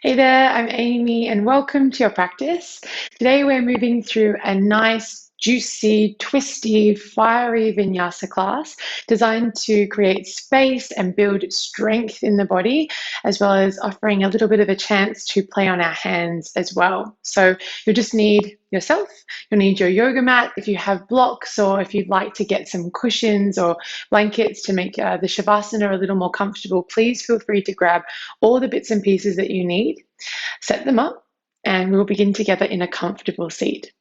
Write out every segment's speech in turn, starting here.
Hey there, I'm Amy, and welcome to your practice. Today we're moving through a nice, juicy, twisty, fiery vinyasa class designed to create space and build strength in the body, as well as offering a little bit of a chance to play on our hands as well. So you'll just need yourself, you'll need your yoga mat if you have blocks, or if you'd like to get some cushions or blankets to make the shavasana a little more comfortable, please feel free to grab all the bits and pieces that you need, set them up, and we'll begin together in a comfortable seat.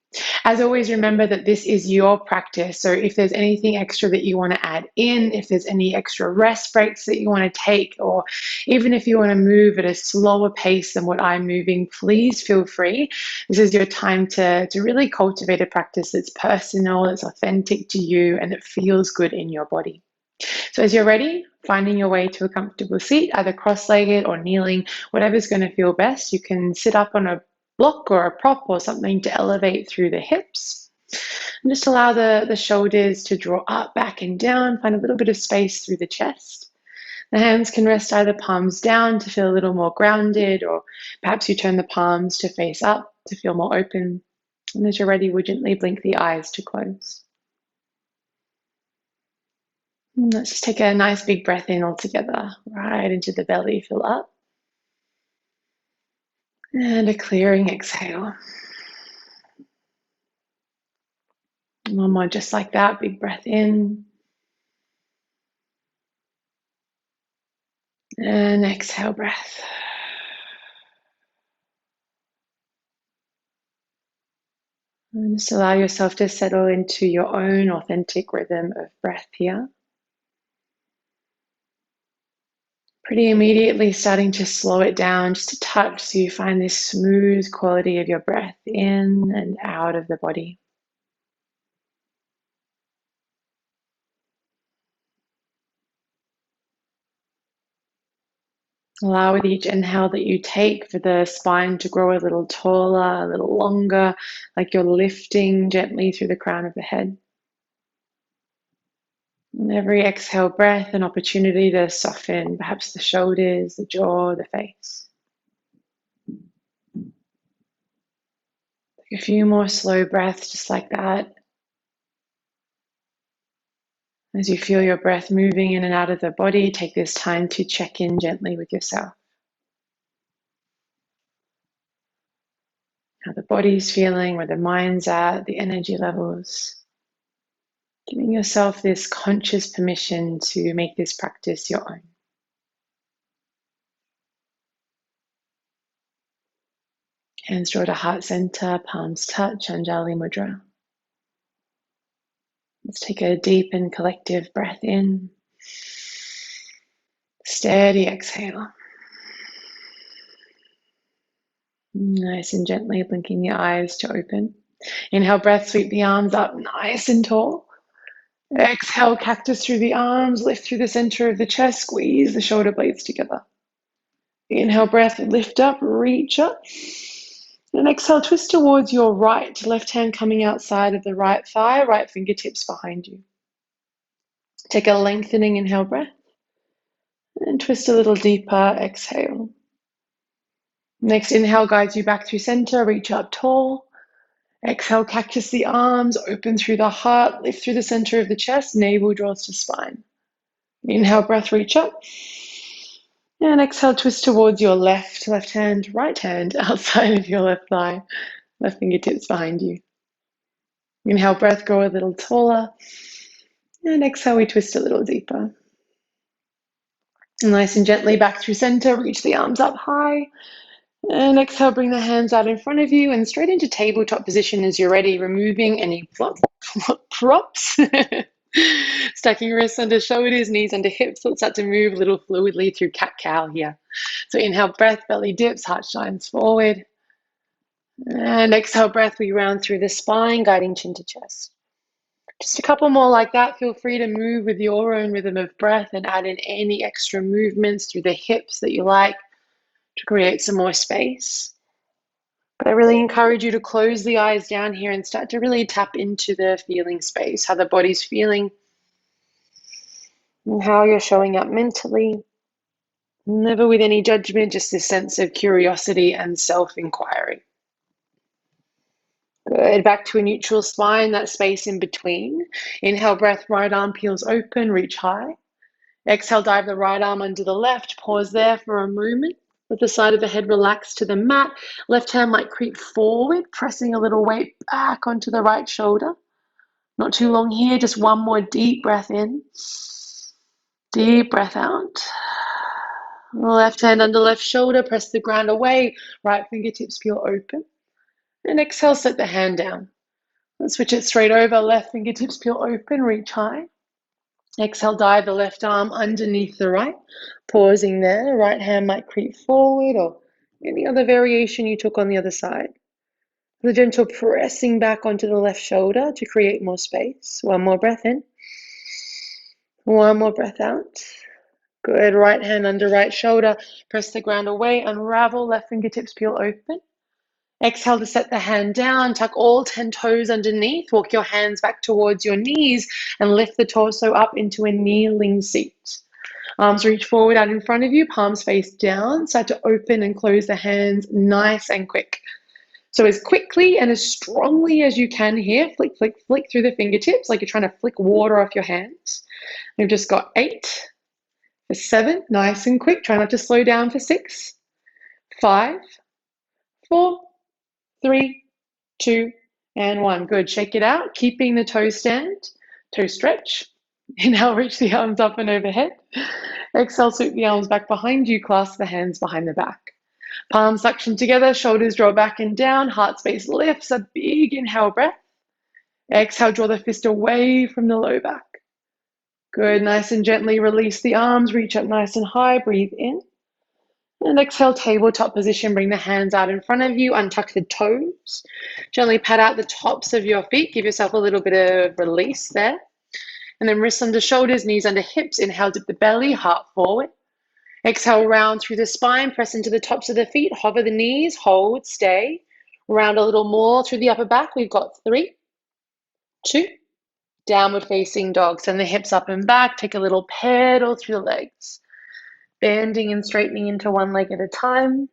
As always, remember that this is your practice. So if there's anything extra that you want to add in, if there's any extra rest breaks that you want to take, or even if you want to move at a slower pace than what I'm moving, please feel free. This is your time to really cultivate a practice that's personal, that's authentic to you, and that feels good in your body. So as you're ready, finding your way to a comfortable seat, either cross-legged or kneeling, whatever's going to feel best. You can sit up on a block or a prop or something to elevate through the hips. And just allow the shoulders to draw up, back and down. Find a little bit of space through the chest. The hands can rest either palms down to feel a little more grounded, or perhaps you turn the palms to face up to feel more open. And as you're ready, we'll gently blink the eyes to close. Let's just take a nice big breath in all together, right into the belly, fill up. And a clearing exhale. One more just like that, big breath in. And exhale breath. And just allow yourself to settle into your own authentic rhythm of breath here. Pretty immediately starting to slow it down just a touch so you find this smooth quality of your breath in and out of the body. Allow with each inhale that you take for the spine to grow a little taller, a little longer, like you're lifting gently through the crown of the head. And every exhale breath, an opportunity to soften perhaps the shoulders, the jaw, the face. Take a few more slow breaths just like that. As you feel your breath moving in and out of the body, take this time to check in gently with yourself. How the body's feeling, where the mind's at, the energy levels. Giving yourself this conscious permission to make this practice your own. Hands draw to heart center, palms touch, Anjali Mudra. Let's take a deep and collective breath in. Steady exhale. Nice and gently blinking the eyes to open. Inhale, breath, sweep the arms up nice and tall. Exhale, cactus through the arms, lift through the center of the chest, squeeze the shoulder blades together. Inhale, breath, lift up, reach up. And exhale, twist towards your right, left hand coming outside of the right thigh, right fingertips behind you. Take a lengthening inhale breath and twist a little deeper, exhale. Next inhale guides you back through center, reach up tall. Exhale, cactus the arms, open through the heart, lift through the center of the chest, navel draws to spine. Inhale, breath, reach up. And exhale, twist towards your left hand, right hand outside of your left thigh, left fingertips behind you. Inhale, breath, grow a little taller. And exhale, we twist a little deeper. And nice and gently back through center, reach the arms up high. And exhale, bring the hands out in front of you and straight into tabletop position as you're ready, removing any props. Stacking wrists under shoulders, knees under hips. Let's start to move a little fluidly through cat-cow here. So inhale, breath, belly dips, heart shines forward. And exhale, breath, we round through the spine, guiding chin to chest. Just a couple more like that. Feel free to move with your own rhythm of breath and add in any extra movements through the hips that you like to create some more space. But I really encourage you to close the eyes down here and start to really tap into the feeling space, how the body's feeling and how you're showing up mentally Never with any judgment, just this sense of curiosity and self-inquiry. Good. Back to a neutral spine, that space in between. Inhale, breath, right arm peels open, reach high. Exhale, dive the right arm under the left. Pause there for a moment. Let the side of the head relax to the mat. Left hand might creep forward, pressing a little weight back onto the right shoulder. Not too long here, just one more deep breath in. Deep breath out. Left hand under left shoulder, press the ground away. Right fingertips peel open. And exhale, set the hand down. Let's switch it straight over. Left fingertips peel open, reach high. Exhale, dive the left arm underneath the right. Pausing there. Right hand might creep forward or any other variation you took on the other side. The gentle pressing back onto the left shoulder to create more space. One more breath in. One more breath out. Good. Right hand under right shoulder. Press the ground away. Unravel. Left fingertips peel open. Exhale to set the hand down. Tuck all 10 toes underneath. Walk your hands back towards your knees and lift the torso up into a kneeling seat. Arms reach forward out in front of you. Palms face down. Start to open and close the hands nice and quick. So as quickly and as strongly as you can here, flick, flick, flick through the fingertips like you're trying to flick water off your hands. We've just got 8, for 7, nice and quick. Try not to slow down for 6, 5, 4, 3, 2, and 1. Good. Shake it out, keeping the toe stand, toe stretch. Inhale, reach the arms up and overhead. Exhale, sweep the arms back behind you, clasp the hands behind the back. Palms suction together, shoulders draw back and down, heart space lifts, a big inhale breath. Exhale, draw the fist away from the low back. Good, nice and gently release the arms, reach up nice and high, breathe in. And exhale, tabletop position, bring the hands out in front of you, untuck the toes. Gently pat out the tops of your feet, give yourself a little bit of release there. And then wrists under shoulders, knees under hips. Inhale, dip the belly, heart forward. Exhale, round through the spine, press into the tops of the feet, hover the knees, hold, stay. Round a little more through the upper back. We've got 3, 2, downward facing dog. Send the hips up and back, take a little pedal through the legs. Bending and straightening into one leg at a time.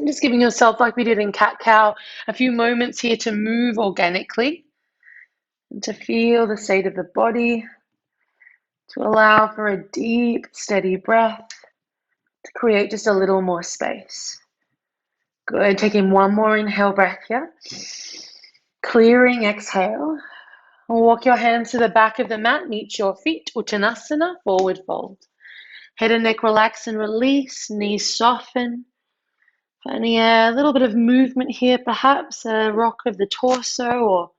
Just giving yourself, like we did in cat-cow, a few moments here to move organically and to feel the state of the body, to allow for a deep, steady breath, to create just a little more space. Good. Taking one more inhale breath here. Clearing exhale. Walk your hands to the back of the mat, meet your feet, Uttanasana, forward fold. Head and neck relax and release, knees soften. Finding a little bit of movement here, perhaps a rock of the torso or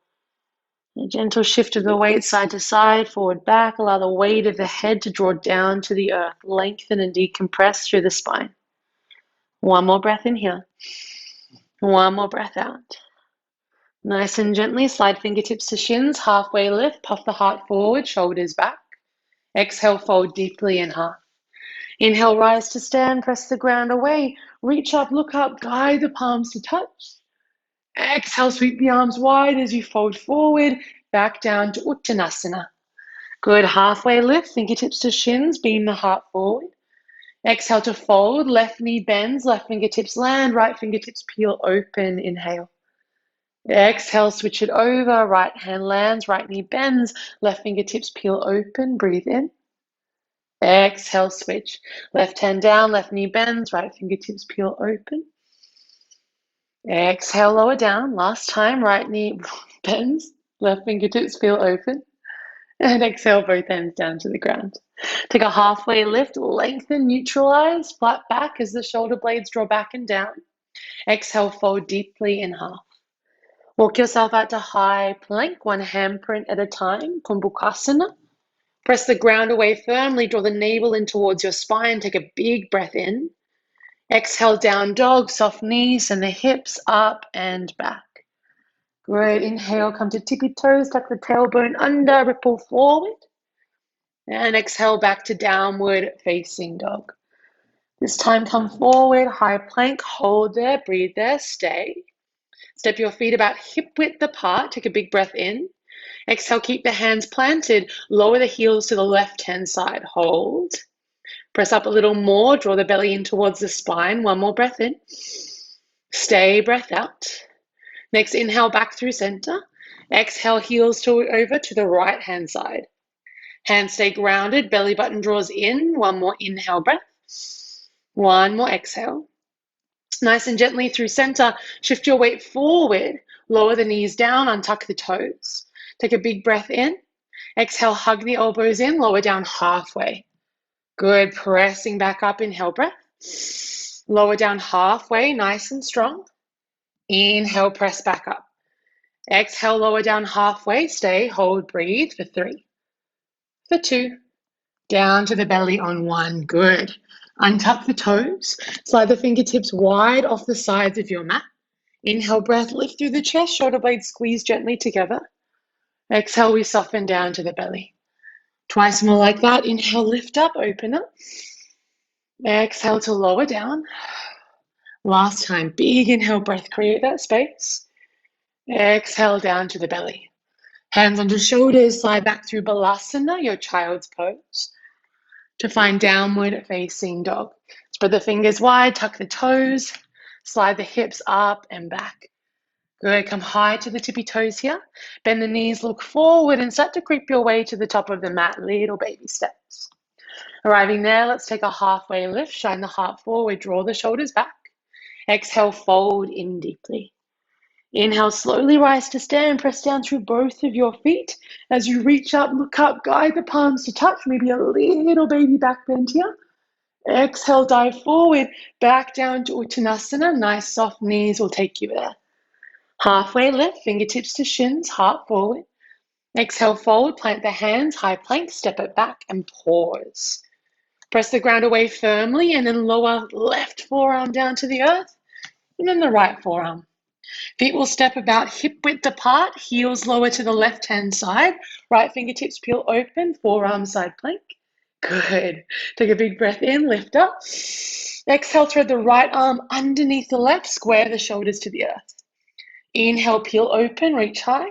a gentle shift of the weight side to side, forward, back. Allow the weight of the head to draw down to the earth. Lengthen and decompress through the spine. One more breath in here. One more breath out. Nice and gently slide fingertips to shins, halfway lift, puff the heart forward, shoulders back. Exhale, fold deeply in half. Inhale, rise to stand, press the ground away. Reach up, look up, guide the palms to touch. Exhale, sweep the arms wide as you fold forward, back down to Uttanasana. Good, halfway lift, fingertips to shins, beam the heart forward. Exhale to fold, left knee bends, left fingertips land, right fingertips peel open, inhale. Exhale, switch it over, right hand lands, right knee bends, left fingertips peel open, breathe in. Exhale, switch. Left hand down, left knee bends, right fingertips peel open. Exhale, lower down. Last time, right knee bends, left fingertips peel open. And exhale, both hands down to the ground. Take a halfway lift, lengthen, neutralize, flat back as the shoulder blades draw back and down. Exhale, fold deeply in half. Walk yourself out to high plank, one handprint at a time, Kumbhakasana. Press the ground away firmly, draw the navel in towards your spine, take a big breath in. Exhale, down dog, soft knees and the hips up and back. Great, inhale, come to tippy toes, tuck the tailbone under, ripple forward. And exhale, back to downward facing dog. This time come forward, high plank, hold there, breathe there, stay. Step your feet about hip width apart, take a big breath in. Exhale, keep the hands planted, lower the heels to the left-hand side, hold. Press up a little more, draw the belly in towards the spine. One more breath in. Stay, breath out. Next, inhale back through center. Exhale, heels over to the right-hand side. Hands stay grounded, belly button draws in. One more inhale breath. One more exhale. Nice and gently through center, shift your weight forward. Lower the knees down, untuck the toes. Take a big breath in. Exhale, hug the elbows in, lower down halfway. Good, pressing back up, inhale breath. Lower down halfway, nice and strong. Inhale, press back up. Exhale, lower down halfway, stay, hold, breathe for 3, for 2, down to the belly on 1, good. Untuck the toes, slide the fingertips wide off the sides of your mat. Inhale, breath, lift through the chest, shoulder blades squeeze gently together. Exhale, we soften down to the belly. Twice more like that. Inhale, lift up, open up. Exhale to lower down. Last time, big inhale, breath, create that space. Exhale down to the belly. Hands onto shoulders, slide back through Balasana, your child's pose. To find downward facing dog. Spread the fingers wide, tuck the toes, slide the hips up and back. Good, come high to the tippy toes here. Bend the knees, look forward and start to creep your way to the top of the mat, little baby steps. Arriving there, let's take a halfway lift, shine the heart forward, draw the shoulders back. Exhale, fold in deeply. Inhale, slowly rise to stand, press down through both of your feet. As you reach up, look up, guide the palms to touch, maybe a little baby back bend here. Exhale, dive forward, back down to Uttanasana. Nice soft knees will take you there. Halfway lift, fingertips to shins, heart forward. Exhale, fold, plant the hands, high plank, step it back and pause. Press the ground away firmly and then lower left forearm down to the earth and then the right forearm. Feet will step about hip width apart, heels lower to the left-hand side. Right fingertips peel open, forearm side plank. Good. Take a big breath in, lift up. Exhale, thread the right arm underneath the left, square the shoulders to the earth. Inhale, peel open, reach high.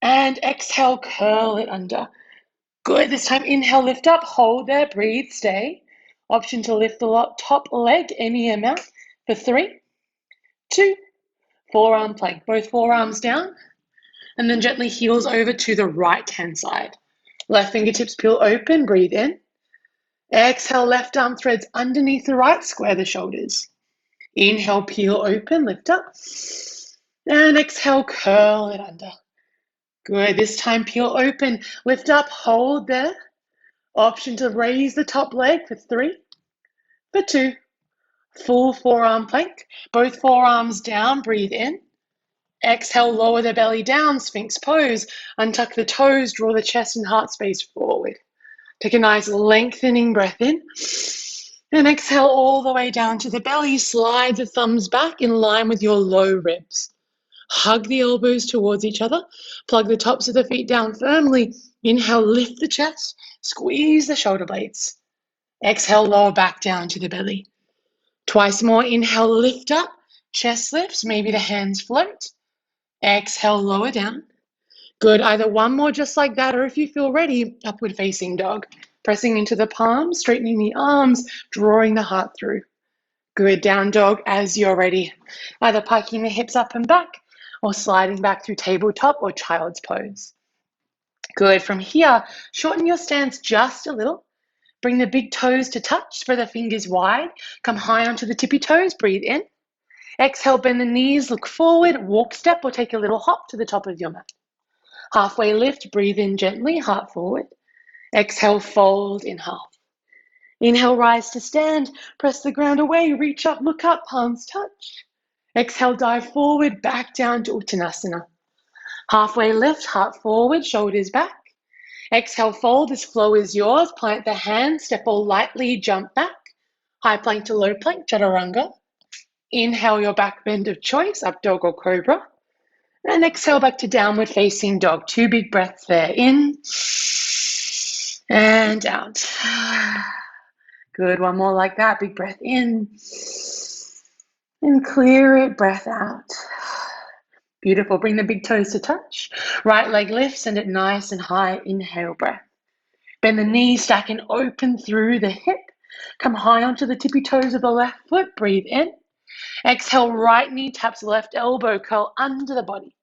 And exhale, curl it under. Good. This time, inhale, lift up, hold there, breathe, stay. Option to lift the top leg any amount for 3, 2, forearm plank. Both forearms down. And then gently heels over to the right-hand side. Left fingertips peel open, breathe in. Exhale, left arm threads underneath the right, square the shoulders. Inhale, peel open, lift up. And exhale, curl it under. Good, this time peel open, lift up, hold there. Option to raise the top leg for 3, for 2. Full forearm plank, both forearms down, breathe in. Exhale, lower the belly down, Sphinx pose. Untuck the toes, draw the chest and heart space forward. Take a nice lengthening breath in. And exhale all the way down to the belly. Slide the thumbs back in line with your low ribs. Hug the elbows towards each other. Plug the tops of the feet down firmly. Inhale, lift the chest. Squeeze the shoulder blades. Exhale, lower back down to the belly. Twice more. Inhale, lift up. Chest lifts. Maybe the hands float. Exhale, lower down. Good. Either one more just like that, or if you feel ready, upward facing dog. Pressing into the palms, straightening the arms, drawing the heart through. Good. Down dog as you're ready. Either piking the hips up and back or sliding back through tabletop or child's pose. Good. From here, shorten your stance just a little. Bring the big toes to touch, spread the fingers wide. Come high onto the tippy toes, breathe in. Exhale, bend the knees, look forward, walk step or take a little hop to the top of your mat. Halfway lift, breathe in gently, heart forward. Exhale, fold in half. Inhale, rise to stand, press the ground away, reach up, look up, palms touch. Exhale, dive forward, back down to Uttanasana. Halfway lift, heart forward, shoulders back. Exhale, fold, this flow is yours. Plant the hands, step all lightly, jump back. High plank to low plank, chaturanga. Inhale your back bend of choice, up dog or cobra. And exhale back to downward facing dog. 2 big breaths there. In and out. Good. One more like that. Big breath in and clear it. Breath out. Beautiful. Bring the big toes to touch. Right leg lift. Send it nice and high. Inhale, breath. Bend the knees, stack and open through the hip. Come high onto the tippy toes of the left foot. Breathe in. Exhale, right knee taps left elbow, curl under the body.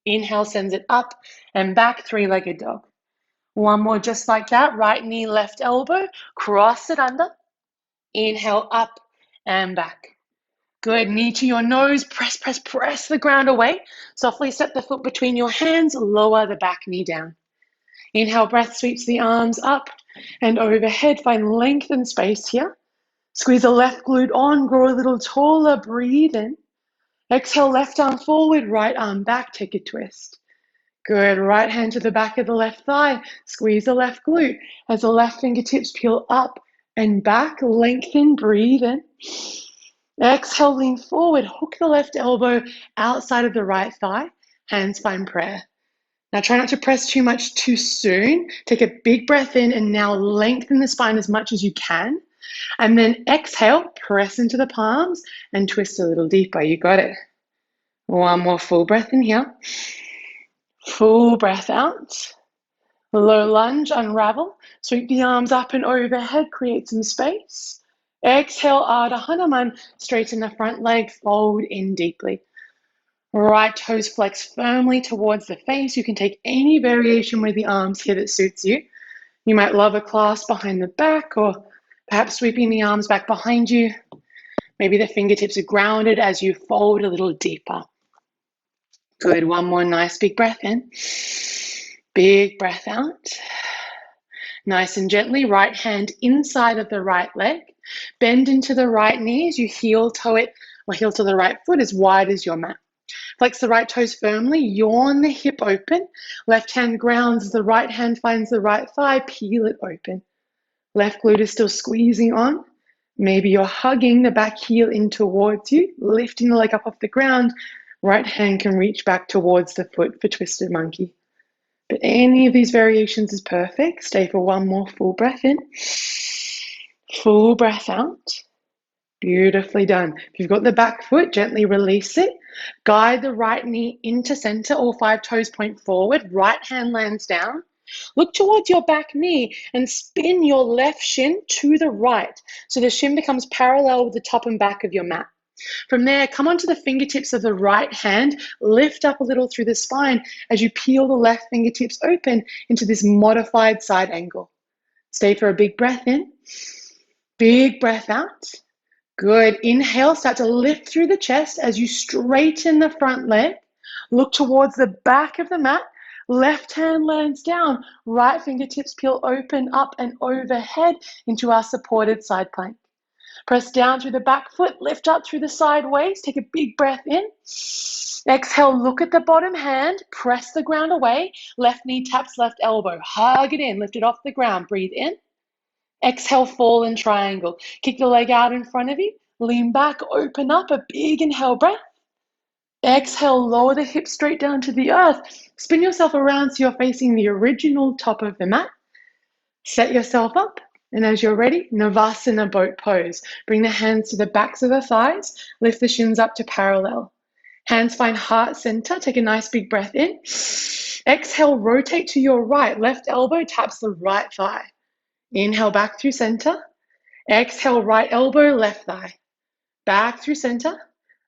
Inhale, sends it up and back, three-legged dog. One more just like that. Right knee, left elbow, cross it under. Inhale, up and back. Good, knee to your nose, press, press, press the ground away. Softly step the foot between your hands, lower the back knee down. Inhale, breath sweeps the arms up and overhead. Find length and space here. Squeeze the left glute on, grow a little taller, breathe in. Exhale, left arm forward, right arm back, take a twist. Good, right hand to the back of the left thigh, squeeze the left glute as the left fingertips peel up and back, lengthen, breathe in. Exhale, lean forward, hook the left elbow outside of the right thigh, hands find prayer. Now try not to press too much too soon. Take a big breath in and now lengthen the spine as much as you can. And then exhale, press into the palms and twist a little deeper. You got it. One more full breath in here. Full breath out. Low lunge, unravel. Sweep the arms up and overhead, create some space. Exhale, Ardha Hanuman, straighten the front leg, fold in deeply. Right toes flex firmly towards the face. You can take any variation with the arms here that suits you. You might love a clasp behind the back or perhaps sweeping the arms back behind you. Maybe the fingertips are grounded as you fold a little deeper. Good, one more nice big breath in. Big breath out. Nice and gently, right hand inside of the right leg. Bend into the right knee as you heel toe it, or heel to the right foot as wide as your mat. Flex the right toes firmly, yawn the hip open. Left hand grounds, the right hand finds the right thigh, peel it open. Left glute is still squeezing on. Maybe you're hugging the back heel in towards you, lifting the leg up off the ground. Right hand can reach back towards the foot for twisted monkey. But any of these variations is perfect. Stay for one more full breath in. Full breath out. Beautifully done. If you've got the back foot, gently release it. Guide the right knee into center. All 5 toes point forward. Right hand lands down. Look towards your back knee and spin your left shin to the right. So the shin becomes parallel with the top and back of your mat. From there, come onto the fingertips of the right hand, lift up a little through the spine as you peel the left fingertips open into this modified side angle. Stay for a big breath in, big breath out. Good, inhale, start to lift through the chest as you straighten the front leg. Look towards the back of the mat, left hand lands down, right fingertips peel open up and overhead into our supported side plank. Press down through the back foot, lift up through the side waist, take a big breath in. Exhale, look at the bottom hand, press the ground away, left knee taps left elbow, hug it in, lift it off the ground, breathe in. Exhale, fall in triangle. Kick the leg out in front of you, lean back, open up, a big inhale breath. Exhale, lower the hips straight down to the earth. Spin yourself around so you're facing the original top of the mat. Set yourself up. And as you're ready, Navasana boat pose. Bring the hands to the backs of the thighs. Lift the shins up to parallel. Hands find heart center. Take a nice big breath in. Exhale, rotate to your right. Left elbow taps the right thigh. Inhale back through center. Exhale, right elbow, left thigh. Back through center.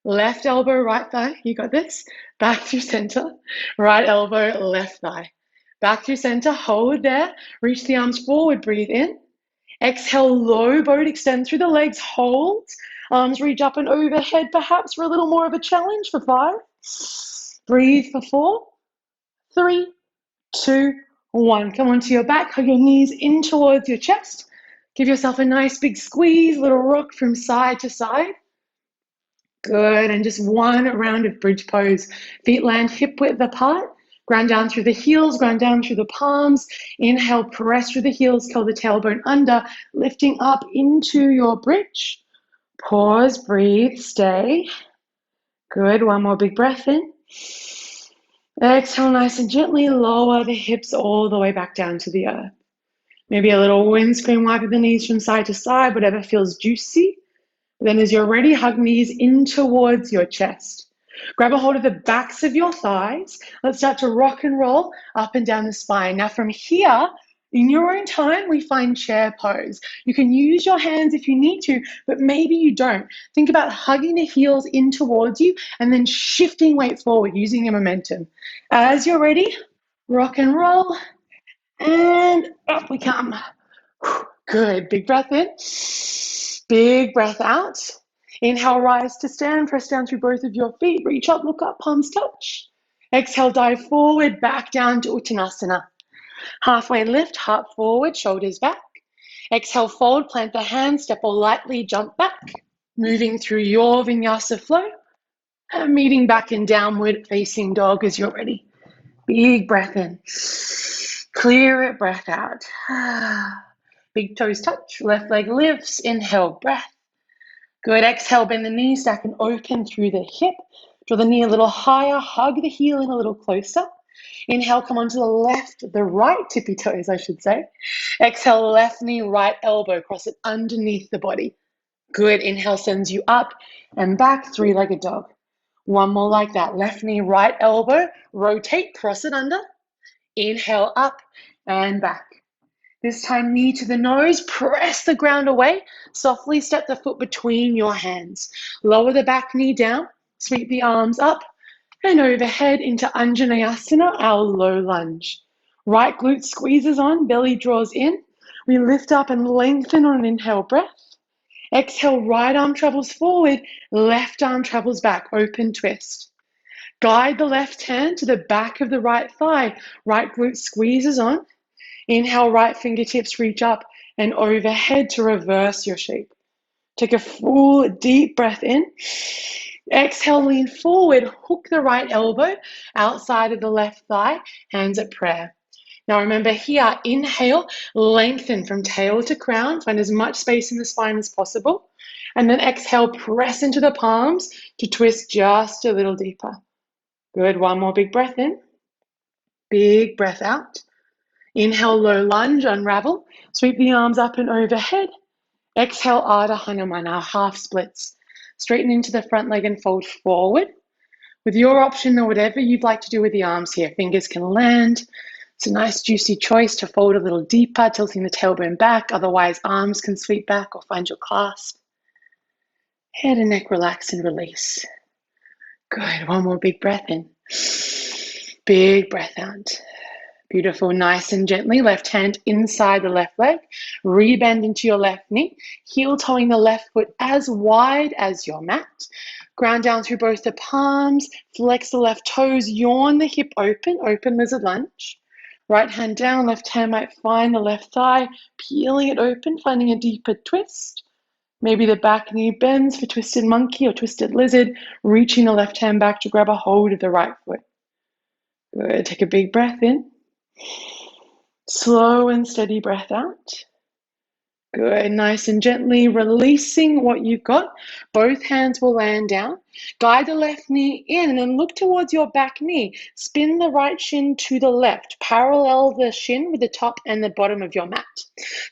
Left elbow, right thigh. You got this. Back through center. Right elbow, left thigh. Back through center. Hold there. Reach the arms forward. Breathe in. Exhale, low boat, extend through the legs, hold. Arms reach up and overhead, perhaps for a little more of a challenge for 5. Breathe for 4, 3, 2, 1. Come onto your back, hug your knees in towards your chest. Give yourself a nice big squeeze, little rock from side to side. Good, and just one round of bridge pose. Feet land hip width apart. Ground down through the heels, ground down through the palms. Inhale, press through the heels, curl the tailbone under, lifting up into your bridge. Pause, breathe, stay. Good, one more big breath in. Exhale nice and gently, lower the hips all the way back down to the earth. Maybe a little windscreen wipe of the knees from side to side, whatever feels juicy. Then as you're ready, hug knees in towards your chest. Grab a hold of the backs of your thighs. Let's start to rock and roll up and down the spine. Now from here, In your own time, we find chair pose. You can use your hands if you need to, but maybe you don't. Think about hugging the heels in towards you and then shifting weight forward using your momentum. As you're ready, rock and roll, and up we come. Good. Big breath in. Big breath out. Inhale, rise to stand. Press down through both of your feet. Reach up, look up, palms touch. Exhale, dive forward, back down to Uttanasana. Halfway lift, heart forward, shoulders back. Exhale, fold, plant the hands, step or lightly jump back. Moving through your Vinyasa flow. And meeting back in downward facing dog as you're ready. Big breath in. Clear it, breath out. Big toes touch, left leg lifts, inhale, breath. Good, exhale, bend the knees, stack and open through the hip. Draw the knee a little higher, hug the heel in a little closer. Inhale, come onto the left, the right tippy toes, I should say. Exhale, left knee, right elbow, cross it underneath the body. Good, inhale sends you up and back, three-legged dog. One more like that, left knee, right elbow, rotate, cross it under. Inhale, up and back. This time, knee to the nose, press the ground away. Softly step the foot between your hands. Lower the back knee down, sweep the arms up and overhead into Anjaneyasana, our low lunge. Right glute squeezes on, belly draws in. We lift up and lengthen on an inhale breath. Exhale, right arm travels forward, left arm travels back, open twist. Guide the left hand to the back of the right thigh. Right glute squeezes on. Inhale, right fingertips reach up and overhead to reverse your shape. Take a full deep breath in. Exhale, lean forward, hook the right elbow outside of the left thigh, hands at prayer. Now remember here, inhale, lengthen from tail to crown, find as much space in the spine as possible. And then exhale, press into the palms to twist just a little deeper. Good, one more big breath in. Big breath out. Inhale, low lunge, unravel. Sweep the arms up and overhead. Exhale, Ardha Hanuman, half splits. Straighten into the front leg and fold forward. With your option or whatever you'd like to do with the arms here, fingers can land. It's a nice juicy choice to fold a little deeper, tilting the tailbone back. Otherwise, arms can sweep back or find your clasp. Head and neck relax and release. Good, one more big breath in. Big breath out. Beautiful, nice and gently, left hand inside the left leg, rebend into your left knee, heel toeing the left foot as wide as your mat. Ground down through both the palms, flex the left toes, yawn the hip open, open lizard lunge. Right hand down, left hand might find the left thigh, peeling it open, finding a deeper twist. Maybe the back knee bends for twisted monkey or twisted lizard, reaching the left hand back to grab a hold of the right foot. Good, take a big breath in. Slow and steady breath out. Good, nice and gently releasing what you've got. Both hands will land down. Guide the left knee in and then look towards your back knee. Spin the right shin to the left. Parallel the shin with the top and the bottom of your mat.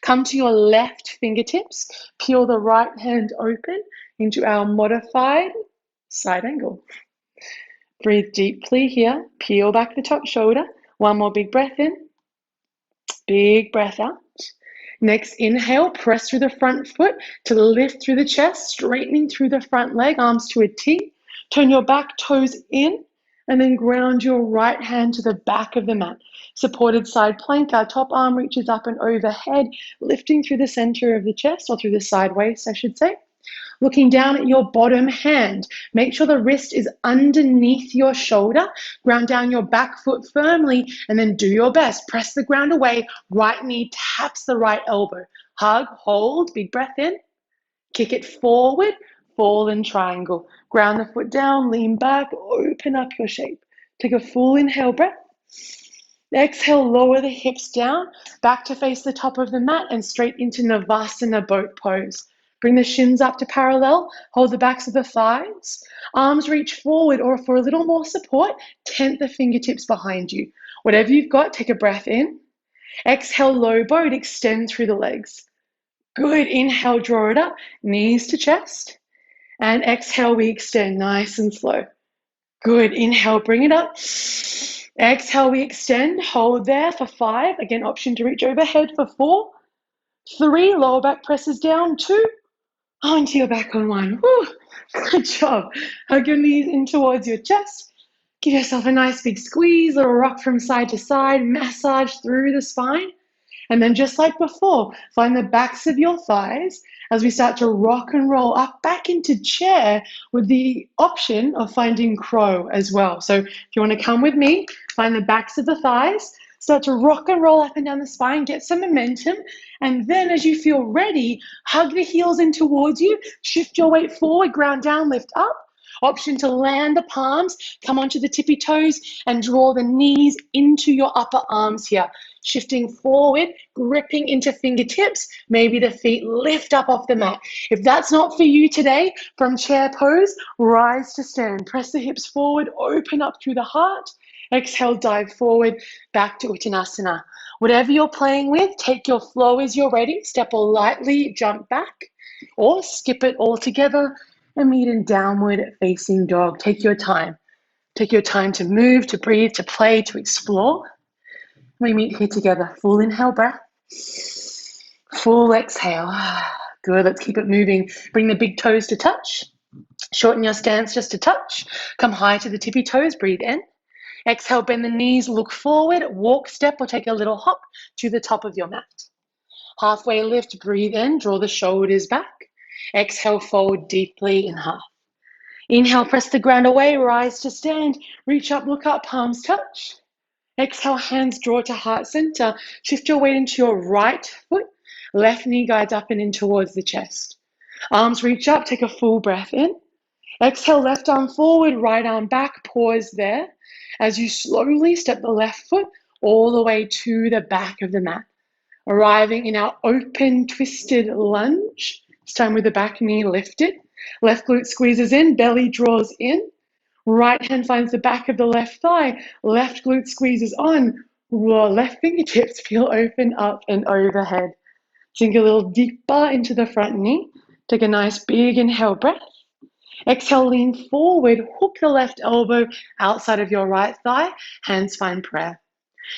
Come to your left fingertips. Peel the right hand open into our modified side angle. Breathe deeply here. Peel back the top shoulder. One more big breath in. Big breath out. Next, inhale, press through the front foot to lift through the chest, straightening through the front leg, arms to a T. Turn your back toes in and then ground your right hand to the back of the mat. Supported side plank, our top arm reaches up and overhead, lifting through the center of the chest, or through the side waist, I should say. Looking down at your bottom hand, make sure the wrist is underneath your shoulder. Ground down your back foot firmly and then do your best. Press the ground away. Right knee taps the right elbow. Hug, hold, big breath in. Kick it forward, fall in triangle. Ground the foot down, lean back, open up your shape. Take a full inhale breath. Exhale, lower the hips down, back to face the top of the mat and straight into Navasana boat pose. Bring the shins up to parallel, hold the backs of the thighs. Arms reach forward, or for a little more support, tent the fingertips behind you. Whatever you've got, take a breath in. Exhale, low boat, extend through the legs. Good, inhale, draw it up, knees to chest. And exhale, we extend nice and slow. Good, inhale, bring it up. Exhale, we extend, hold there for 5. Again, option to reach overhead for 4. 3, lower back presses down. 2, onto your back on 1. Whew, good job. Hug your knees in towards your chest. Give yourself a nice big squeeze, little rock from side to side, massage through the spine. And then just like before, find the backs of your thighs as we start to rock and roll up back into chair with the option of finding crow as well. So if you want to come with me, find the backs of the thighs, start to rock and roll up and down the spine, get some momentum. And then as you feel ready, hug the heels in towards you, shift your weight forward, ground down, lift up. Option to land the palms, come onto the tippy toes and draw the knees into your upper arms here. Shifting forward, gripping into fingertips, maybe the feet lift up off the mat. If that's not for you today, from chair pose, rise to stand. Press the hips forward, open up through the heart. Exhale, dive forward, back to Uttanasana. Whatever you're playing with, take your flow as you're ready. Step or lightly jump back, or skip it all together and meet in downward facing dog. Take your time. Take your time to move, to breathe, to play, to explore. We meet here together. Full inhale breath. Full exhale. Good, let's keep it moving. Bring the big toes to touch. Shorten your stance just a touch. Come high to the tippy toes, breathe in. Exhale, bend the knees, look forward, walk, step, or take a little hop to the top of your mat. Halfway lift, breathe in, draw the shoulders back. Exhale, fold deeply in half. Inhale, press the ground away, rise to stand. Reach up, look up, palms touch. Exhale, hands draw to heart center. Shift your weight into your right foot. Left knee guides up and in towards the chest. Arms reach up, take a full breath in. Exhale, left arm forward, right arm back, pause there. As you slowly step the left foot all the way to the back of the mat. Arriving in our open twisted lunge. This time with the back knee lifted. Left glute squeezes in, belly draws in. Right hand finds the back of the left thigh. Left glute squeezes on. Left fingertips feel open up and overhead. Sink a little deeper into the front knee. Take a nice big inhale breath. Exhale, lean forward. Hook the left elbow outside of your right thigh. Hands find prayer.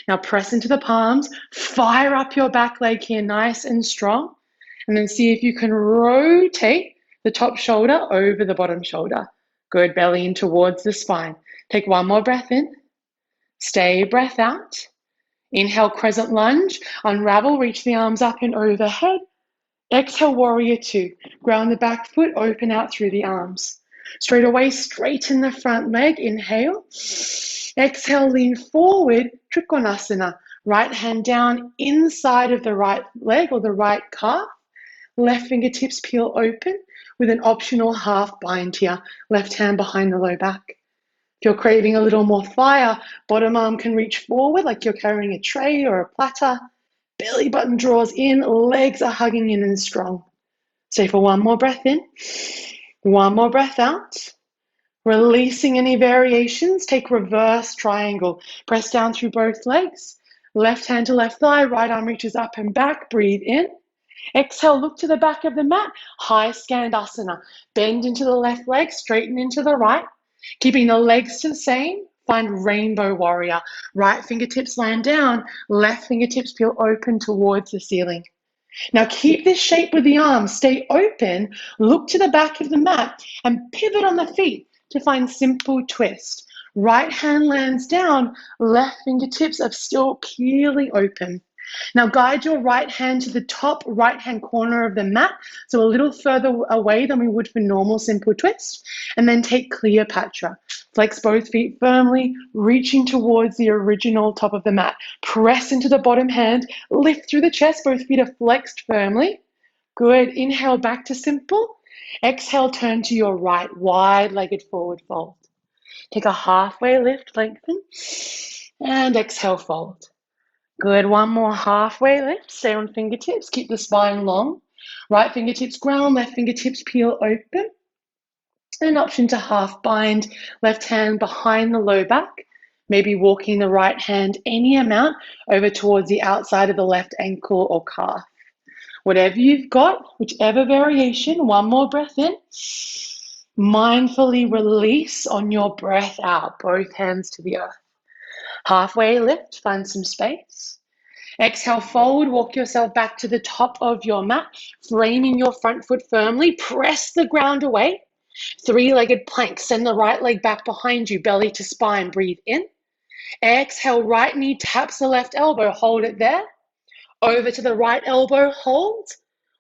Now press into the palms. Fire up your back leg here nice and strong. And then see if you can rotate the top shoulder over the bottom shoulder. Good, belly in towards the spine. Take one more breath in. Stay, breath out. Inhale, crescent lunge. Unravel, reach the arms up and overhead. Exhale, warrior 2. Ground the back foot, open out through the arms. Straight away, straighten the front leg. Inhale. Exhale, lean forward, Trikonasana. Right hand down inside of the right leg or the right calf. Left fingertips peel open with an optional half bind here. Left hand behind the low back. If you're craving a little more fire, bottom arm can reach forward like you're carrying a tray or a platter. Belly button draws in, legs are hugging in and strong. Stay for one more breath in. One more breath out. Releasing any variations, take reverse triangle. Press down through both legs. Left hand to left thigh, right arm reaches up and back. Breathe in. Exhale, look to the back of the mat. High Skandasana. Bend into the left leg, straighten into the right. Keeping the legs the same, find Rainbow Warrior. Right fingertips land down, left fingertips peel open towards the ceiling. Now keep this shape with the arms. Stay open, look to the back of the mat, and pivot on the feet to find simple twist. Right hand lands down, left fingertips are still peeling open. Now guide your right hand to the top right hand corner of the mat, so a little further away than we would for normal simple twist, and then take Cleopatra. Flex both feet firmly, reaching towards the original top of the mat. Press into the bottom hand, lift through the chest, both feet are flexed firmly. Good, inhale back to simple. Exhale, turn to your right, wide-legged forward fold. Take a halfway lift, lengthen, and exhale, fold. Good, one more halfway lift, stay on fingertips, keep the spine long. Right fingertips ground, left fingertips peel open. An option to half bind, left hand behind the low back, maybe walking the right hand any amount over towards the outside of the left ankle or calf. Whatever you've got, whichever variation, one more breath in. Mindfully release on your breath out, both hands to the earth. Halfway lift, find some space. Exhale, forward, walk yourself back to the top of your mat, framing your front foot firmly. Press the ground away. Three-legged plank, send the right leg back behind you, belly to spine, breathe in. Exhale, right knee taps the left elbow, hold it there. Over to the right elbow, hold.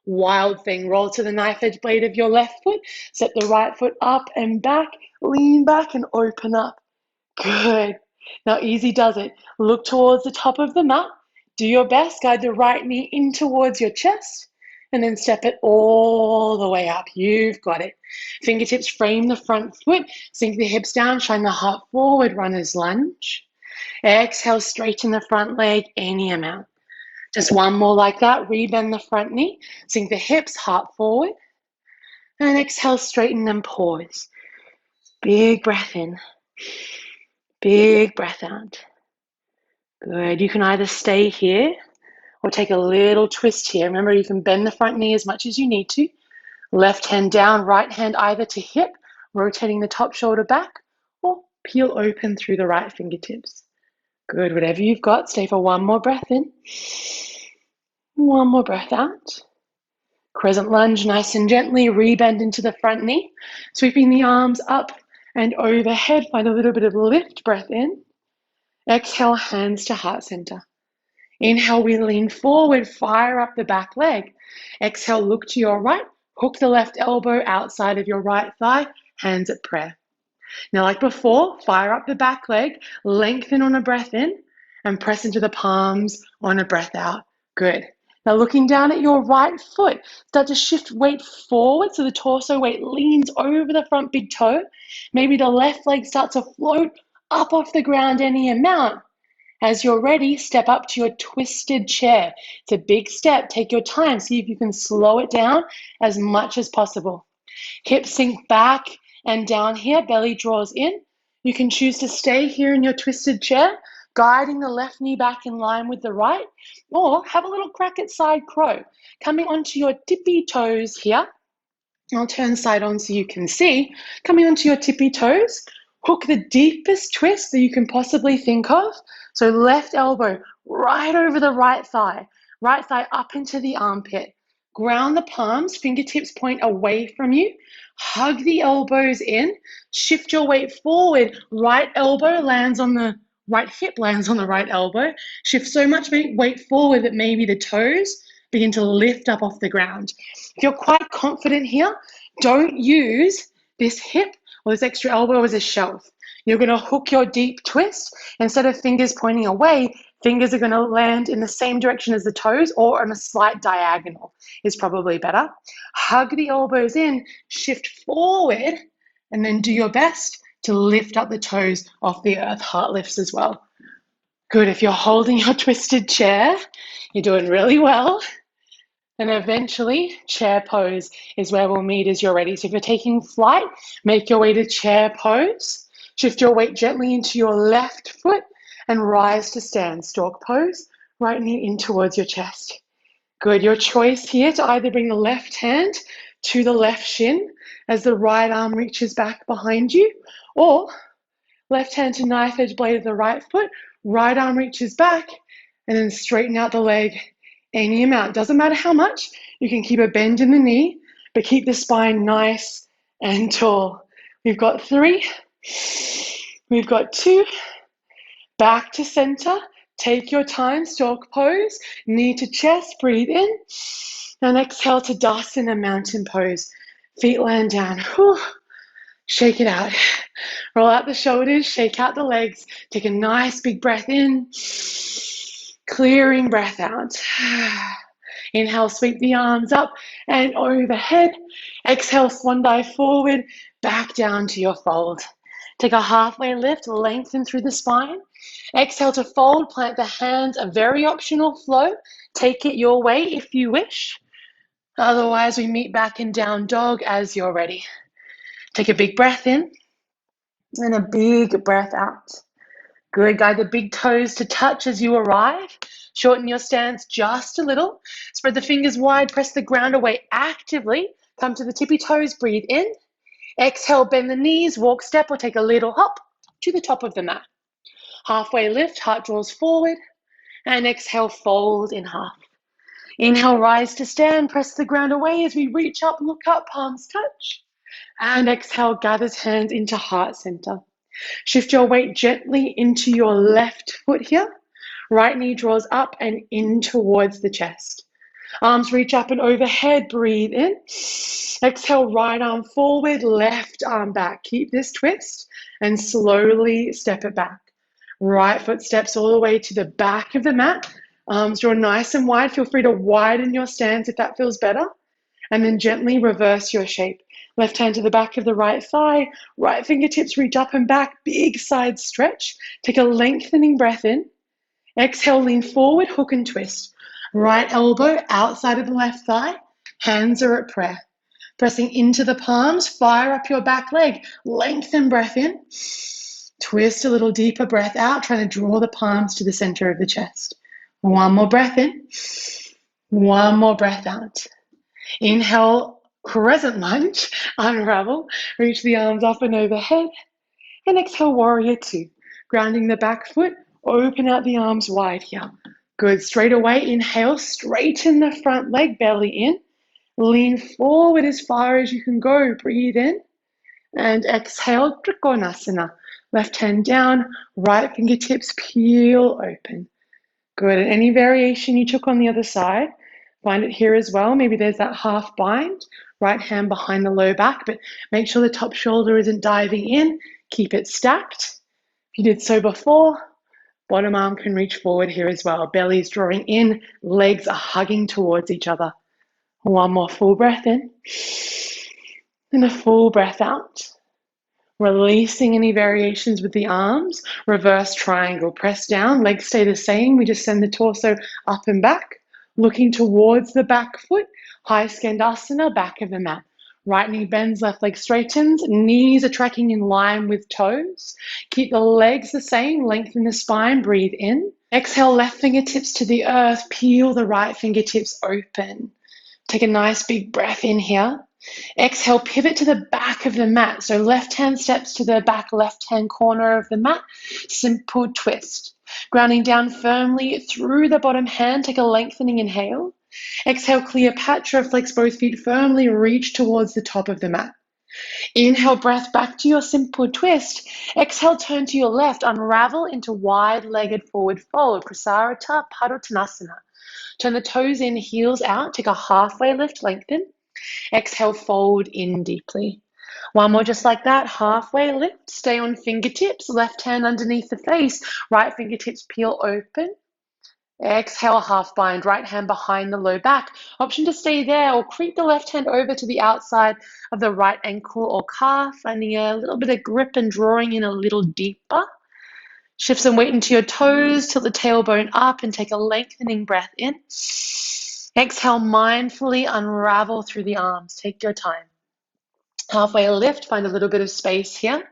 Wild thing, roll to the knife edge blade of your left foot, set the right foot up and back, lean back and open up. Good. Now easy does it. Look towards the top of the mat. Do your best, guide the right knee in towards your chest, and then step it all the way up. You've got it. Fingertips frame the front foot, sink the hips down, shine the heart forward, runner's lunge. Exhale, straighten the front leg any amount. Just one more like that. Rebend the front knee, sink the hips, heart forward. And exhale, straighten and pause. Big breath in. Big breath out. Good. You can either stay here or take a little twist here. Remember, you can bend the front knee as much as you need to. Left hand down, right hand either to hip, rotating the top shoulder back, or peel open through the right fingertips. Good. Whatever you've got, stay for one more breath in. One more breath out. Crescent lunge, nice and gently, rebend into the front knee, sweeping the arms up and overhead. Find a little bit of lift, breath in. Exhale, hands to heart center. Inhale, we lean forward, fire up the back leg. Exhale, look to your right, hook the left elbow outside of your right thigh, hands at prayer. Now, like before, fire up the back leg, lengthen on a breath in, and press into the palms on a breath out. Good. Now, looking down at your right foot, start to shift weight forward so the torso weight leans over the front big toe. Maybe the left leg starts to float up off the ground any amount. As you're ready, step up to your twisted chair. It's a big step. Take your time. See if you can slow it down as much as possible. Hips sink back and down here. Belly draws in. You can choose to stay here in your twisted chair, guiding the left knee back in line with the right, or have a little crack at side crow. Coming onto your tippy toes here. I'll turn side on so you can see. Coming onto your tippy toes, hook the deepest twist that you can possibly think of. So left elbow right over the right thigh up into the armpit. Ground the palms, fingertips point away from you. Hug the elbows in. Shift your weight forward. Right elbow lands on the right hip, lands on the right elbow. Shift so much weight forward that maybe the toes begin to lift up off the ground. If you're quite confident here, don't use this hip or this extra elbow as a shelf. You're going to hook your deep twist. Instead of fingers pointing away, fingers are going to land in the same direction as the toes or on a slight diagonal is probably better. Hug the elbows in, shift forward, and then do your best to lift up the toes off the earth. Heart lifts as well. Good. If you're holding your twisted chair, you're doing really well. And eventually, chair pose is where we'll meet as you're ready. So if you're taking flight, make your way to chair pose. Shift your weight gently into your left foot and rise to stand. Stork pose, right knee in towards your chest. Good. Your choice here to either bring the left hand to the left shin as the right arm reaches back behind you, or left hand to knife edge blade of the right foot, right arm reaches back, and then straighten out the leg any amount. Doesn't matter how much. You can keep a bend in the knee, but keep the spine nice and tall. We've got 3. We've got 2. Back to center. Take your time. Stork pose. Knee to chest. Breathe in. And exhale to Dasana, mountain pose. Feet land down. Whew. Shake it out. Roll out the shoulders. Shake out the legs. Take a nice big breath in. Clearing breath out. Inhale, sweep the arms up and overhead. Exhale, swan dive forward, back down to your fold. Take a halfway lift, lengthen through the spine. Exhale to fold, plant the hands, a very optional flow. Take it your way if you wish. Otherwise, we meet back in down dog as you're ready. Take a big breath in and a big breath out. Good. Guide the big toes to touch as you arrive. Shorten your stance just a little. Spread the fingers wide. Press the ground away actively. Come to the tippy toes. Breathe in. Exhale, bend the knees. Walk, step, or take a little hop to the top of the mat. Halfway lift, heart draws forward. And exhale, fold in half. Inhale, rise to stand, press the ground away as we reach up, look up, palms touch. And exhale, gathers hands into heart center. Shift your weight gently into your left foot here. Right knee draws up and in towards the chest. Arms reach up and overhead, breathe in. Exhale, right arm forward, left arm back. Keep this twist and slowly step it back. Right foot steps all the way to the back of the mat. Arms draw nice and wide. Feel free to widen your stance if that feels better. And then gently reverse your shape. Left hand to the back of the right thigh. Right fingertips reach up and back. Big side stretch. Take a lengthening breath in. Exhale, lean forward, hook and twist. Right elbow outside of the left thigh. Hands are at prayer. Pressing into the palms, fire up your back leg. Lengthen breath in. Twist a little deeper breath out, trying to draw the palms to the center of the chest. One more breath in. One more breath out. Inhale, crescent lunge, unravel, reach the arms up and overhead. And exhale, warrior two. Grounding the back foot, open out the arms wide here. Good, straight away, inhale, straighten the front leg, belly in. Lean forward as far as you can go, breathe in. And exhale, Trikonasana. Left hand down, right fingertips peel open. Good, and any variation you took on the other side, find it here as well. Maybe there's that half bind, right hand behind the low back, but make sure the top shoulder isn't diving in. Keep it stacked. If you did so before, bottom arm can reach forward here as well. Belly's drawing in, legs are hugging towards each other. One more full breath in, and a full breath out. Releasing any variations with the arms, reverse triangle, press down, legs stay the same. We just send the torso up and back, looking towards the back foot, high skandasana, back of the mat. Right knee bends, left leg straightens, knees are tracking in line with toes. Keep the legs the same, lengthen the spine, breathe in. Exhale, left fingertips to the earth, peel the right fingertips open. Take a nice big breath in here. Exhale, pivot to the back of the mat. So left hand steps to the back left hand corner of the mat. Simple twist. Grounding down firmly through the bottom hand. Take a lengthening inhale. Exhale, Cleopatra. Flex both feet firmly. Reach towards the top of the mat. Inhale, breath back to your simple twist. Exhale, turn to your left. Unravel into wide-legged forward fold. Prasarita Padottanasana. Turn the toes in, heels out. Take a halfway lift, lengthen. Exhale, fold in deeply. One more just like that. Halfway lift. Stay on fingertips. Left hand underneath the face. Right fingertips peel open. Exhale, half bind. Right hand behind the low back. Option to stay there or creep the left hand over to the outside of the right ankle or calf. Finding a little bit of grip and drawing in a little deeper. Shift some weight into your toes, tilt the tailbone up and take a lengthening breath in. Exhale, mindfully unravel through the arms. Take your time. Halfway lift, find a little bit of space here.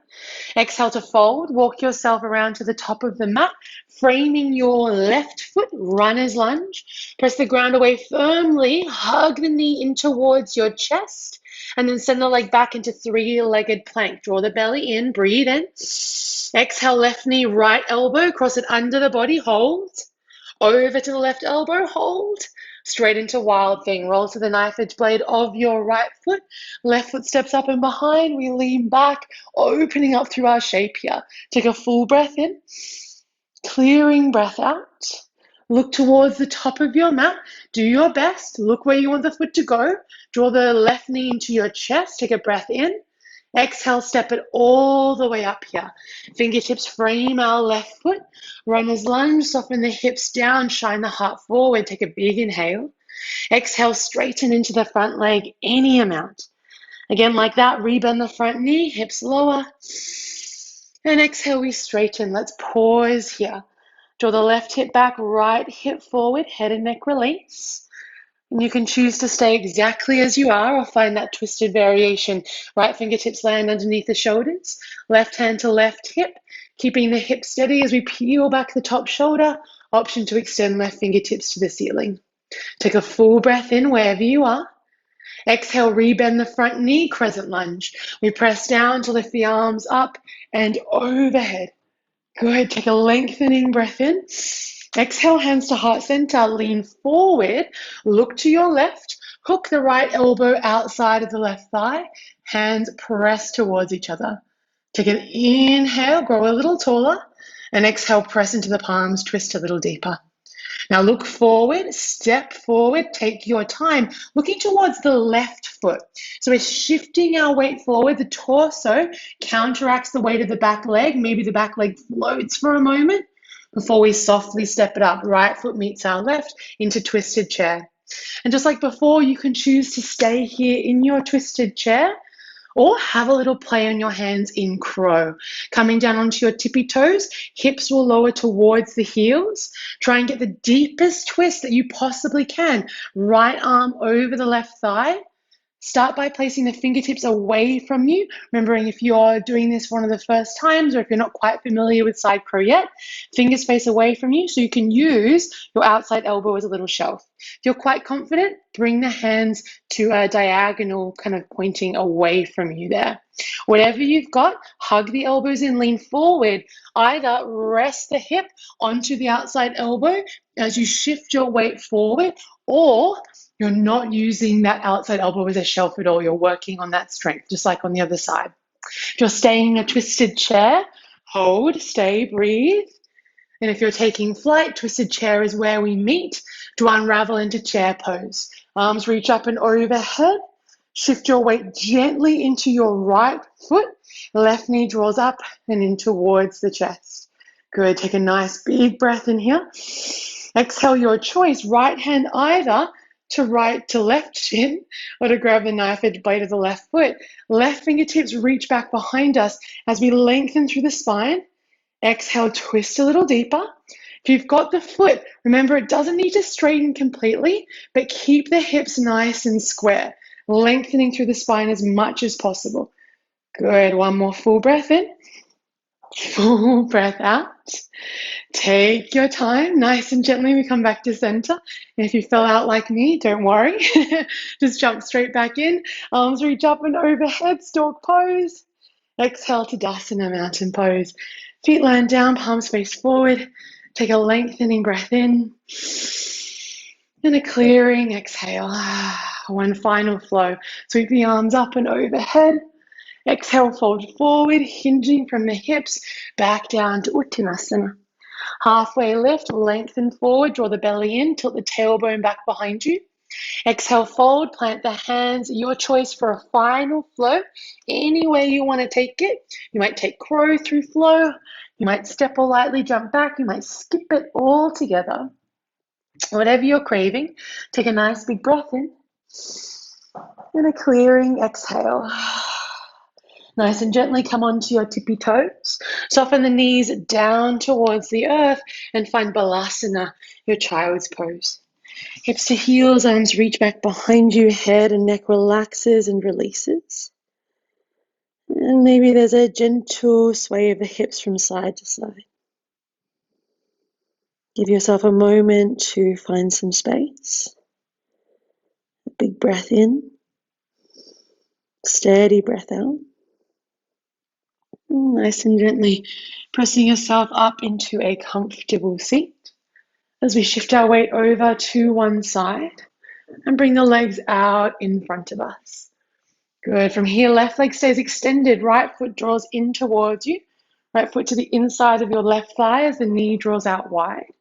Exhale to fold, walk yourself around to the top of the mat, framing your left foot, runner's lunge. Press the ground away firmly, hug the knee in towards your chest, and then send the leg back into three-legged plank. Draw the belly in, breathe in. Exhale, left knee, right elbow, cross it under the body, hold. Over to the left elbow, hold. Straight into wild thing. Roll to the knife edge blade of your right foot. Left foot steps up and behind. We lean back, opening up through our shape here. Take a full breath in. Clearing breath out. Look towards the top of your mat. Do your best. Look where you want the foot to go. Draw the left knee into your chest. Take a breath in. Exhale, step it all the way up here. Fingertips frame our left foot. Runner's lunge, soften the hips down, shine the heart forward. Take a big inhale. Exhale, straighten into the front leg any amount. Again, like that, rebend the front knee, hips lower. And exhale, we straighten. Let's pause here. Draw the left hip back, right hip forward, head and neck release. And you can choose to stay exactly as you are or find that twisted variation. Right fingertips land underneath the shoulders. Left hand to left hip, keeping the hip steady as we peel back the top shoulder. Option to extend left fingertips to the ceiling. Take a full breath in wherever you are. Exhale, rebend the front knee, crescent lunge. We press down to lift the arms up and overhead. Good. Take a lengthening breath in. Exhale, hands to heart center. Lean forward. Look to your left. Hook the right elbow outside of the left thigh. Hands press towards each other. Take an inhale, grow a little taller. And exhale, press into the palms, twist a little deeper. Now look forward, step forward, take your time, looking towards the left foot. So we're shifting our weight forward. The torso counteracts the weight of the back leg. Maybe the back leg floats for a moment before we softly step it up. Right foot meets our left into twisted chair. And just like before, you can choose to stay here in your twisted chair or have a little play on your hands in crow. Coming down onto your tippy toes, hips will lower towards the heels. Try and get the deepest twist that you possibly can. Right arm over the left thigh. Start by placing the fingertips away from you. Remembering if you're doing this for one of the first times or if you're not quite familiar with side crow yet, fingers face away from you so you can use your outside elbow as a little shelf. If you're quite confident, bring the hands to a diagonal, kind of pointing away from you there. Whatever you've got, hug the elbows in, lean forward. Either rest the hip onto the outside elbow as you shift your weight forward, or you're not using that outside elbow as a shelf at all. You're working on that strength, just like on the other side. If you're staying in a twisted chair, hold, stay, breathe. And if you're taking flight, twisted chair is where we meet to unravel into chair pose. Arms reach up and overhead. Shift your weight gently into your right foot. Left knee draws up and in towards the chest. Good. Take a nice big breath in here. Exhale your choice. Right hand either to right to left shin or to grab the knife edge blade of the left foot. Left fingertips reach back behind us as we lengthen through the spine. Exhale, twist a little deeper. If you've got the foot, remember it doesn't need to straighten completely, but keep the hips nice and square, lengthening through the spine as much as possible. Good. One more full breath in. Full breath out. Take your time, nice and gently we come back to center. And if you fell out like me, don't worry. Just jump straight back in. Arms reach up and overhead, stork pose. Exhale to Tadasana, mountain pose. Feet land down, palms face forward. Take a lengthening breath in. And a clearing exhale. One final flow. Sweep the arms up and overhead. Exhale, fold forward, hinging from the hips, back down to Uttanasana. Halfway lift, lengthen forward, draw the belly in, tilt the tailbone back behind you. Exhale, fold, plant the hands, your choice for a final flow. Any way you want to take it. You might take crow through flow. You might step or lightly jump back. You might skip it all together. Whatever you're craving, take a nice big breath in. And a clearing exhale. Nice and gently come onto your tippy toes. Soften the knees down towards the earth and find Balasana, your child's pose. Hips to heels, arms reach back behind you, head and neck relaxes and releases. And maybe there's a gentle sway of the hips from side to side. Give yourself a moment to find some space. A big breath in. Steady breath out. Nice and gently pressing yourself up into a comfortable seat as we shift our weight over to one side and bring the legs out in front of us. Good. From here, left leg stays extended. Right foot draws in towards you. Right foot to the inside of your left thigh as the knee draws out wide.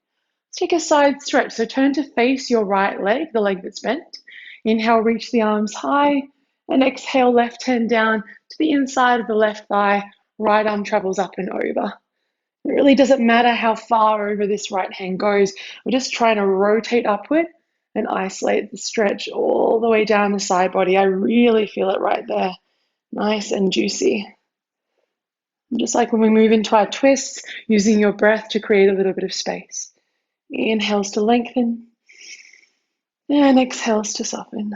Take a side stretch. So turn to face your right leg, the leg that's bent. Inhale, reach the arms high. And exhale, left hand down to the inside of the left thigh. Right arm travels up and over. It really doesn't matter how far over this right hand goes. We're just trying to rotate upward and isolate the stretch all the way down the side body. I really feel it right there. Nice and juicy. Just like when we move into our twists, using your breath to create a little bit of space. Inhales to lengthen and exhales to soften.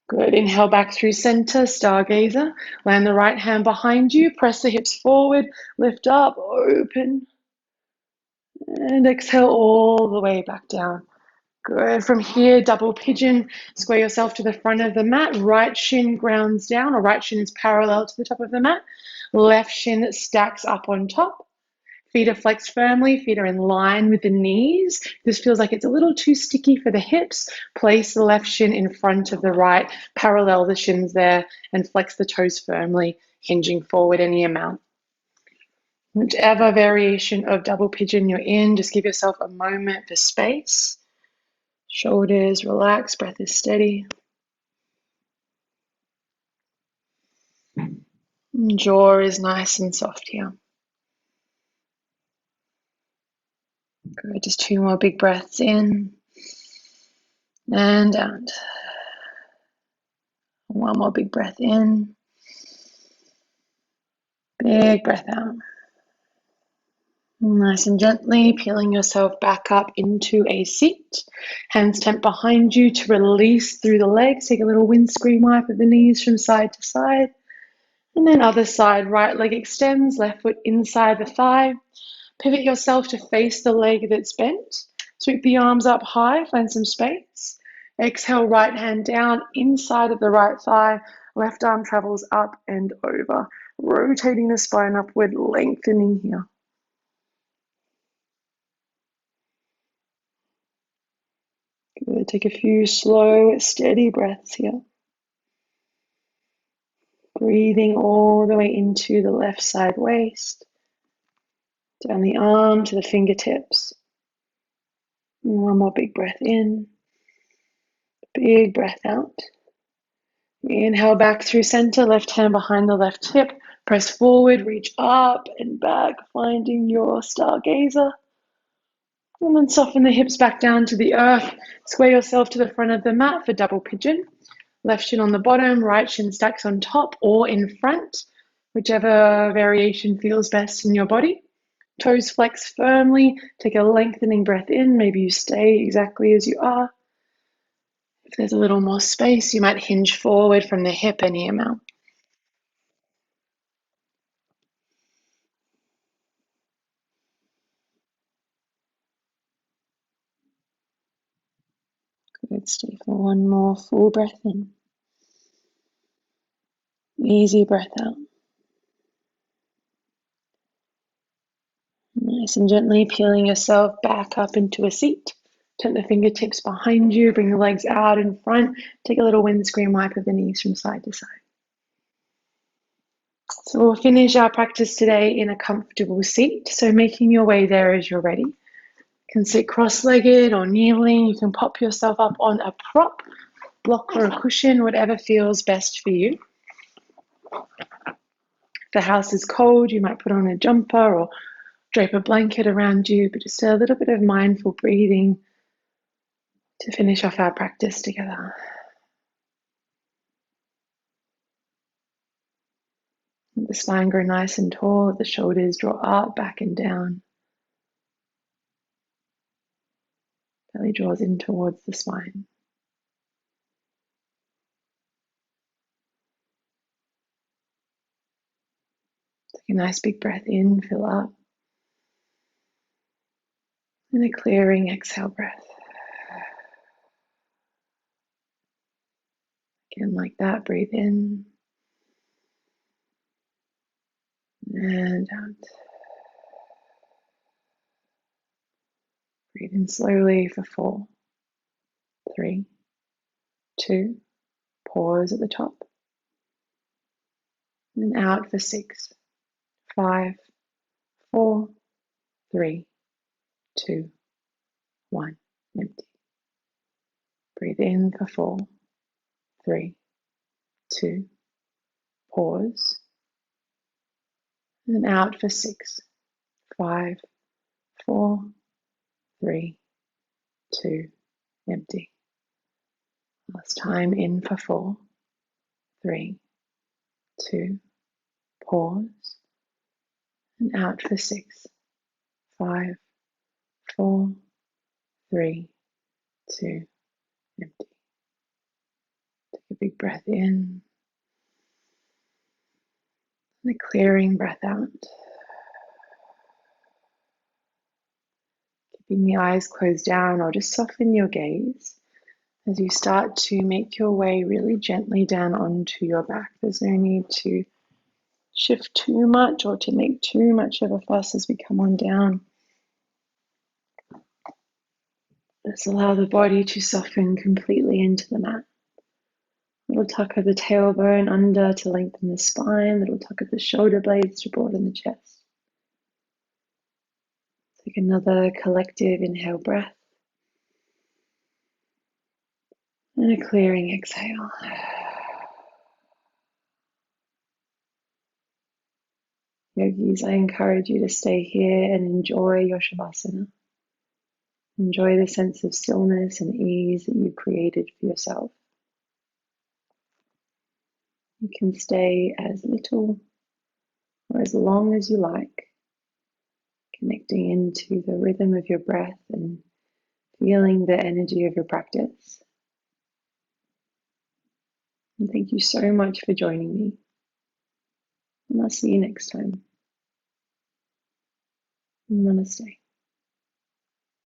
Good. Inhale back through center, stargazer. Land the right hand behind you. Press the hips forward. Lift up, open. And exhale all the way back down. Good. From here, double pigeon. Square yourself to the front of the mat. Right shin grounds down, or right shin is parallel to the top of the mat. Left shin stacks up on top. Feet are flexed firmly, feet are in line with the knees. This feels like it's a little too sticky for the hips. Place the left shin in front of the right, parallel the shins there, and flex the toes firmly, hinging forward any amount. Whichever variation of double pigeon you're in, just give yourself a moment for space. Shoulders relax, breath is steady. Jaw is nice and soft here. Good, just 2 more big breaths in and out. 1 more big breath in. Big breath out. Nice and gently peeling yourself back up into a seat. Hands tent behind you to release through the legs. Take a little windscreen wipe of the knees from side to side. And then other side, right leg extends, left foot inside the thigh. Pivot yourself to face the leg that's bent. Sweep the arms up high, find some space. Exhale, right hand down inside of the right thigh. Left arm travels up and over, rotating the spine upward, lengthening here. Good. Take a few slow, steady breaths here. Breathing all the way into the left side waist, down the arm to the fingertips. And 1 more big breath in, big breath out. Inhale back through center, left hand behind the left hip. Press forward, reach up and back, finding your stargazer. And then soften the hips back down to the earth. Square yourself to the front of the mat for double pigeon. Left shin on the bottom, right shin stacks on top or in front, whichever variation feels best in your body. Toes flex firmly. Take a lengthening breath in. Maybe you stay exactly as you are. If there's a little more space, you might hinge forward from the hip any amount. Good. Stay for 1 more full breath in. Easy breath out. Nice and gently peeling yourself back up into a seat. Turn the fingertips behind you, bring the legs out in front. Take a little windscreen wipe of the knees from side to side. So we'll finish our practice today in a comfortable seat. So making your way there as you're ready. You can sit cross-legged or kneeling. You can pop yourself up on a prop, block or a cushion, whatever feels best for you. If the house is cold, you might put on a jumper or drape a blanket around you, but just a little bit of mindful breathing to finish off our practice together. Let the spine grow nice and tall, the shoulders draw up, back and down. Belly draws in towards the spine. Take a nice big breath in, fill up. And a clearing exhale breath. Again, like that, breathe in and out. Breathe in slowly for 4, 3, 2, pause at the top. And out for 6, 5, 4, 3, 2, 1. Empty. Breathe in for 4, 3, 2, pause. And out for 6, 5, 4, 3, 2, empty. Last time in for 4, 3, 2, pause. And out for 6, 5, 4, 3, 2, empty. Take a big breath in and a clearing breath out. Keeping the eyes closed down, or just soften your gaze as you start to make your way really gently down onto your back. There's no need to shift too much or to make too much of a fuss as we come on down. Just allow the body to soften completely into the mat. Little tuck of the tailbone under to lengthen the spine. Little tuck of the shoulder blades to broaden the chest. Take another collective inhale breath. And a clearing exhale. Yogis, I encourage you to stay here and enjoy your Shavasana. Enjoy the sense of stillness and ease that you've created for yourself. You can stay as little or as long as you like, connecting into the rhythm of your breath and feeling the energy of your practice. And thank you so much for joining me. And I'll see you next time. Namaste.